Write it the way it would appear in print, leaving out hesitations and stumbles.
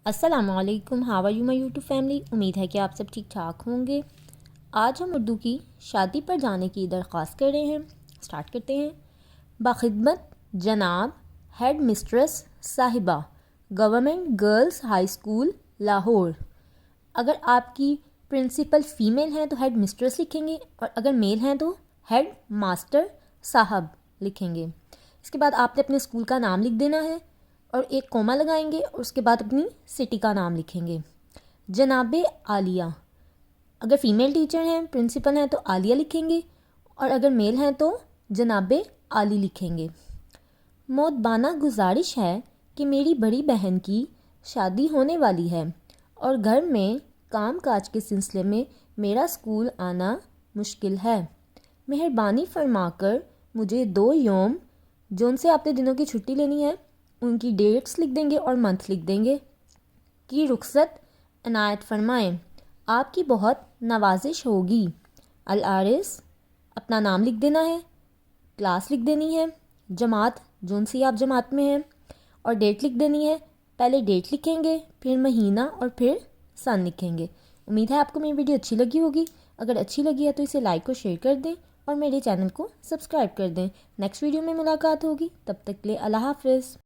السلام علیکم، how are you my YouTube family. امید ہے کہ آپ سب ٹھیک ٹھاک ہوں گے۔ آج ہم اردو کی شادی پر جانے کی درخواست کر رہے ہیں۔ سٹارٹ کرتے ہیں۔ باخدمت جناب ہیڈ مسٹریس صاحبہ، government girls high school Lahore. اگر آپ کی پرنسپل فیمیل ہیں تو ہیڈ مسٹریس لکھیں گے، اور اگر میل ہیں تو ہیڈ ماسٹر صاحب لکھیں گے۔ اس کے بعد آپ نے اپنے اسکول کا نام لکھ دینا ہے اور ایک کوما لگائیں گے، اور اس کے بعد اپنی سٹی کا نام لکھیں گے۔ جناب عالیہ، اگر فیمیل ٹیچر ہیں پرنسپل ہیں تو عالیہ لکھیں گے، اور اگر میل ہیں تو جناب عالی لکھیں گے۔ مودبانہ گزارش ہے کہ میری بڑی بہن کی شادی ہونے والی ہے اور گھر میں کام کاج کے سلسلے میں میرا اسکول آنا مشکل ہے۔ مہربانی فرما کر مجھے 2 یوم جو ان سے آپ نے دنوں کی چھٹی لینی ہے ان کی ڈیٹس لکھ دیں گے اور منتھ لکھ دیں گے کی رخصت عنایت فرمائیں۔ آپ کی بہت نوازش ہوگی۔ العارض، اپنا نام لکھ دینا ہے، کلاس لکھ دینی ہے، جماعت جون سی آپ جماعت میں ہیں، اور ڈیٹ لکھ دینی ہے۔ پہلے ڈیٹ لکھیں گے، پھر مہینہ، اور پھر سن لکھیں گے۔ امید ہے آپ کو میری ویڈیو اچھی لگی ہوگی۔ اگر اچھی لگی ہے تو اسے لائک اور شیئر کر دیں، اور میرے چینل کو سبسکرائب کر دیں۔ نیکسٹ ویڈیو میں ملاقات ہوگی، تب تک کے لیے اللہ حافظ۔